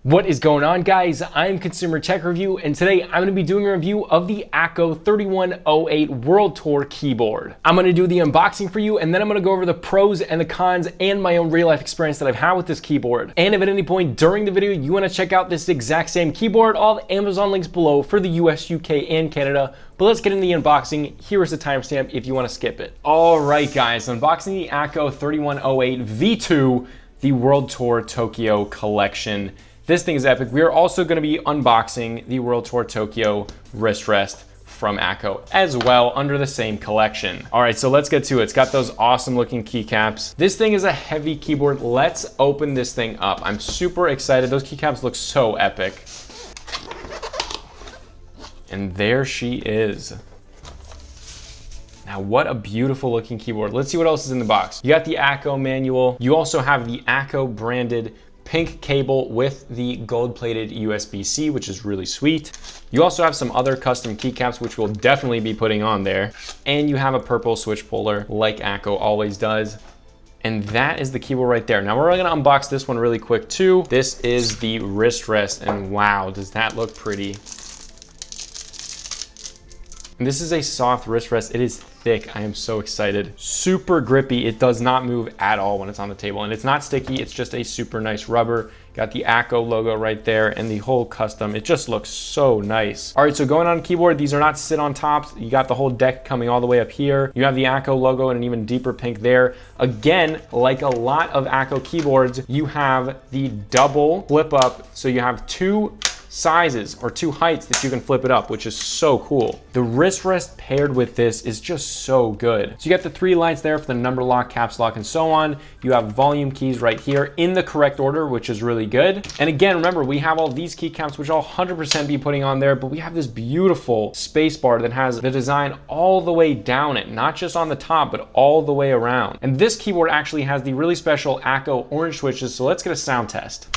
What is going on, guys? I'm Consumer Tech Review, and today I'm going to be doing a review of the Akko 3108 World Tour keyboard. I'm going to do the unboxing for you, and then I'm going to go over the pros and the cons and my own real life experience that I've had with this keyboard. And if at any point during the video you want to check out this exact same keyboard, all the Amazon links below for the US, UK, and Canada. But let's get into the unboxing. Here is the timestamp if you want to skip it. All right, guys, unboxing the Akko 3108 V2, the World Tour Tokyo collection. This thing is epic. We are also going to be unboxing the World Tour Tokyo wrist rest from Akko as well under the same collection. All right, so let's get to it. It's got those awesome looking keycaps. This thing is a heavy keyboard. Let's open this thing up. I'm super excited. Those keycaps look so epic. And there she is. Now, what a beautiful looking keyboard. Let's see what else is in the box. You got the Akko manual. You also have the Akko branded pink cable with the gold-plated USB-C, which is really sweet. You also have some other custom keycaps, which we'll definitely be putting on there. And you have a purple switch puller, like Akko always does. And that is the keyboard right there. Now we're gonna unbox this one really quick too. This is the wrist rest, and wow, does that look pretty. And this is a soft wrist rest. It is thick. I am so excited. Super grippy. It does not move at all when it's on the table. And it's not sticky. It's just a super nice rubber. Got the Akko logo right there and the whole custom. It just looks so nice. All right, so going on keyboard, these are not sit on tops. You got the whole deck coming all the way up here. You have the Akko logo and an even deeper pink there. Again, like a lot of Akko keyboards, you have the double flip up. So you have two sizes or two heights that you can flip it up, which is so cool. The wrist rest paired with this is just so good. So you got the three lights there for the number lock, caps lock, and so on. You have volume keys right here in the correct order, which is really good. And again, remember, we have all these keycaps, which I'll 100% be putting on there, but we have this beautiful space bar that has the design all the way down it, not just on the top, but all the way around. And this keyboard actually has the really special Akko orange switches, so let's get a sound test.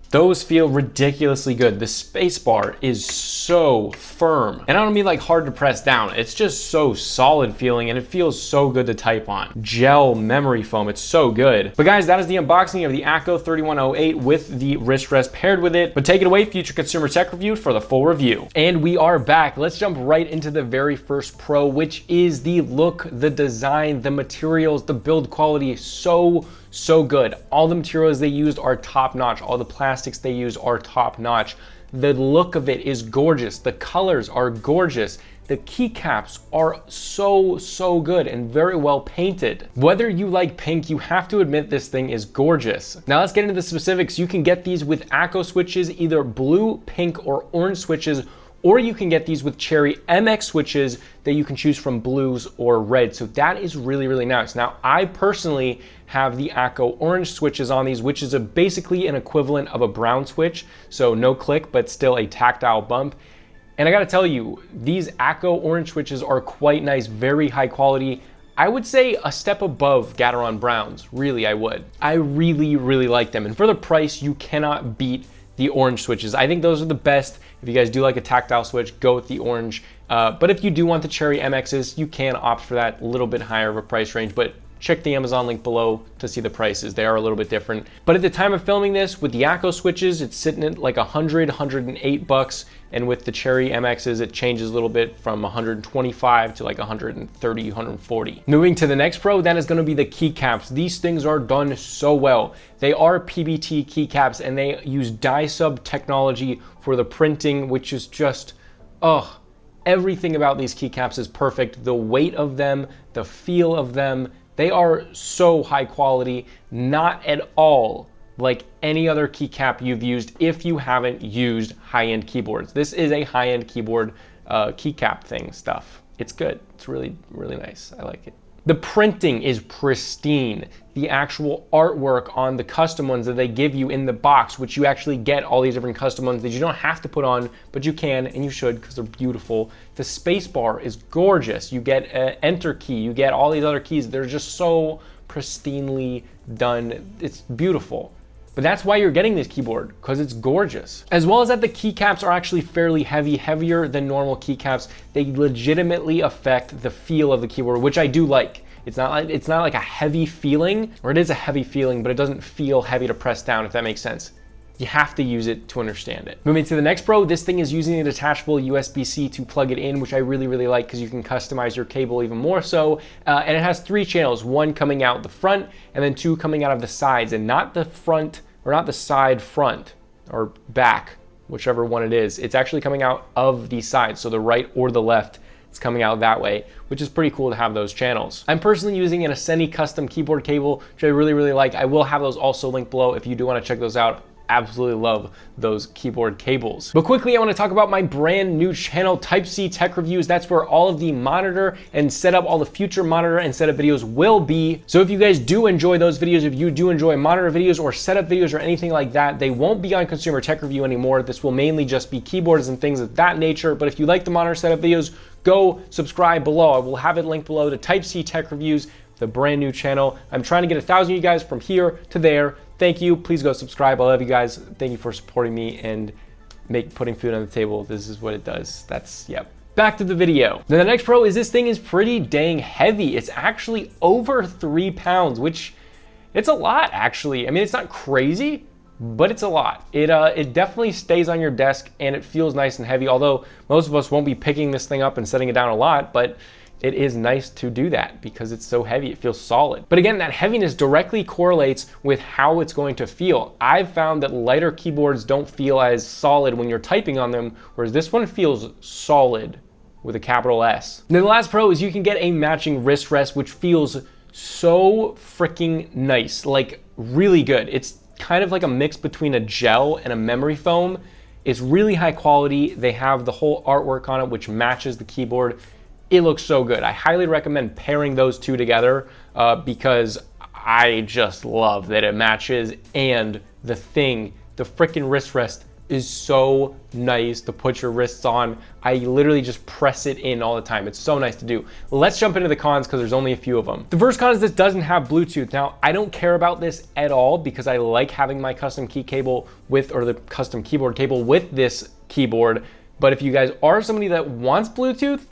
Those feel ridiculously good. The space bar is so firm. And I don't mean like hard to press down. It's just so solid feeling and it feels so good to type on. Gel memory foam, it's so good. But guys, that is the unboxing of the Akko 3108 with the wrist rest paired with it. But take it away, Future Consumer Tech Review, for the full review. And we are back. Let's jump right into the very first pro, which is the look, the design, the materials, the build quality. So good. All the materials they used are top notch. All the plastics they use are top notch. The look of it is gorgeous. The colors are gorgeous. The keycaps are so good and very well painted. Whether you like pink, you have to admit this thing is gorgeous. Now let's get into the specifics. You can get these with Akko switches, either blue, pink, or orange switches, or you can get these with cherry MX switches that you can choose from blues or red. So that is really nice. Now, I personally have the Akko orange switches on these, which is basically an equivalent of a brown switch. So no click, but still a tactile bump. And I gotta tell you, these Akko orange switches are quite nice, very high quality. I would say a step above Gateron Browns, really I would. I really like them. And for the price, you cannot beat the orange switches. I think those are the best. If you guys do like a tactile switch, go with the orange. But if you do want the cherry MXs, you can opt for that little bit higher of a price range, but check the Amazon link below to see the prices. They are a little bit different. But at the time of filming this, with the Akko switches, it's sitting at like $108. And with the cherry MXs, it changes a little bit from 125 to like 130, 140. Moving to the next pro, that is gonna be the keycaps. These things are done so well. They are PBT keycaps and they use dye sub technology for the printing, which is just, everything about these keycaps is perfect. The weight of them, the feel of them, they are so high quality, not at all like any other keycap you've used if you haven't used high-end keyboards. This is a high-end keyboard keycap thing stuff. It's good. It's really nice. I like it. The printing is pristine. The actual artwork on the custom ones that they give you in the box, which you actually get all these different custom ones that you don't have to put on, but you can and you should because they're beautiful. The space bar is gorgeous. You get an enter key, you get all these other keys. They're just so pristinely done. It's beautiful. But that's why you're getting this keyboard, because it's gorgeous. As well as that the keycaps are actually fairly heavy, heavier than normal keycaps. They legitimately affect the feel of the keyboard, which I do like. It's not like a heavy feeling, or it is a heavy feeling, but it doesn't feel heavy to press down, if that makes sense. You have to use it to understand it. Moving to the next pro, this thing is using a detachable USB-C to plug it in, which I really, really like because you can customize your cable even more so. And it has 3 channels, 1 coming out the front and then 2 coming out of the sides, and not the front or not the side front or back, whichever one it is. It's actually coming out of the sides, so the right or the left. It's coming out that way, which is pretty cool to have those channels. I'm personally using an Asceni custom keyboard cable, which I really, really like. I will have those also linked below if you do want to check those out. Absolutely love those keyboard cables. But quickly, I want to talk about my brand new channel, Type-C Tech Reviews. That's where all of the monitor and setup, all the future monitor and setup videos will be. So if you guys do enjoy those videos, if you do enjoy monitor videos or setup videos or anything like that, they won't be on Consumer Tech Review anymore. This will mainly just be keyboards and things of that nature. But if you like the monitor setup videos, go subscribe below. I will have it linked below to Type-C Tech Reviews, the brand new channel. I'm trying to get 1,000 of you guys from here to there. Thank you. Please go subscribe. I love you guys. Thank you for supporting me and putting food on the table. This is what it does. Yep. Back to the video. Then the next pro is this thing is pretty dang heavy. It's actually over 3 pounds, which it's a lot actually. I mean, it's not crazy, but it's a lot. It definitely stays on your desk and it feels nice and heavy, although most of us won't be picking this thing up and setting it down a lot, but it is nice to do that because it's so heavy, it feels solid. But again, that heaviness directly correlates with how it's going to feel. I've found that lighter keyboards don't feel as solid when you're typing on them, whereas this one feels solid with a capital S. And then the last pro is you can get a matching wrist rest, which feels so freaking nice, like really good. It's kind of like a mix between a gel and a memory foam. It's really high quality. They have the whole artwork on it, which matches the keyboard. It looks so good. I highly recommend pairing those two together because I just love that it matches, and the freaking wrist rest is so nice to put your wrists on. I literally just press it in all the time. It's so nice to do. Let's jump into the cons because there's only a few of them. The first con is this doesn't have Bluetooth. Now, I don't care about this at all because I like having my custom key cable or the custom keyboard cable with this keyboard. But if you guys are somebody that wants Bluetooth,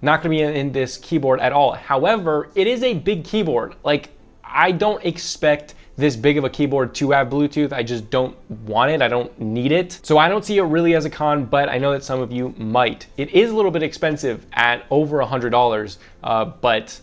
not gonna be in this keyboard at all. However, it is a big keyboard. Like, I don't expect this big of a keyboard to have Bluetooth. I just don't want it, I don't need it. So I don't see it really as a con, but I know that some of you might. It is a little bit expensive at over $100, but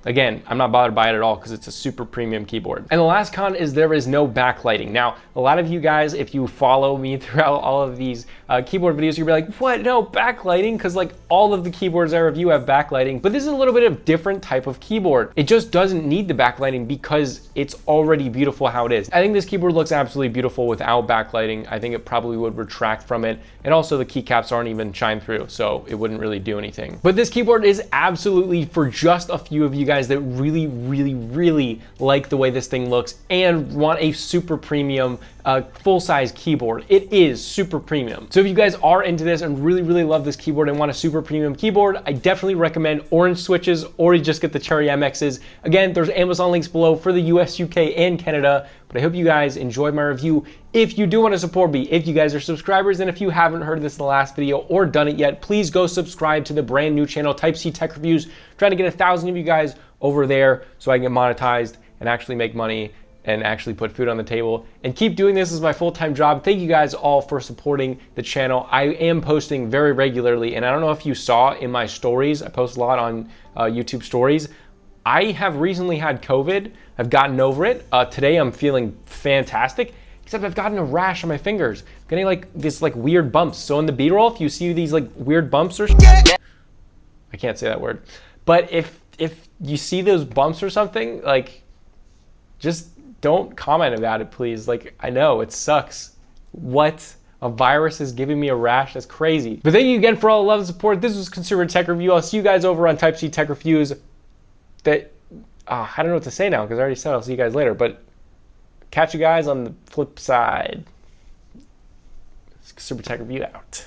again, I'm not bothered by it at all because it's a super premium keyboard. And the last con is there is no backlighting. Now, a lot of you guys, if you follow me throughout all of these keyboard videos, you'll be like, what, no backlighting? Because like all of the keyboards I review have backlighting, but this is a little bit of different type of keyboard. It just doesn't need the backlighting because it's already beautiful how it is. I think this keyboard looks absolutely beautiful without backlighting. I think it probably would retract from it. And also the keycaps aren't even shine through, so it wouldn't really do anything. But this keyboard is absolutely for just a few of you guys that really, really, really like the way this thing looks and want a super premium full-size keyboard. It is super premium. So if you guys are into this and really, really love this keyboard and want a super premium keyboard, I definitely recommend orange switches, or you just get the Cherry MXs. Again, there's Amazon links below for the US, UK, and Canada. But I hope you guys enjoyed my review. If you do want to support me, if you guys are subscribers, and if you haven't heard this in the last video or done it yet, please go subscribe to the brand new channel, Type-C Tech Reviews. Trying to get 1,000 of you guys over there so I can get monetized and actually make money and actually put food on the table and keep doing this as my full-time job. Thank you guys all for supporting the channel. I am posting very regularly, and I don't know if you saw in my stories, I post a lot on YouTube stories. I have recently had COVID. I've gotten over it. Today I'm feeling fantastic, except I've gotten a rash on my fingers. I'm getting like this like weird bumps. So in the B-roll, if you see these like weird bumps or I can't say that word. But if you see those bumps or something, like just don't comment about it, please. Like, I know it sucks. What? A virus is giving me a rash? That's crazy. But thank you again for all the love and support. This was Consumer Tech Review. I'll see you guys over on Type-C Tech Reviews. I don't know what to say now because I already said I'll see you guys later, but catch you guys on the flip side. Consumer Tech Review out.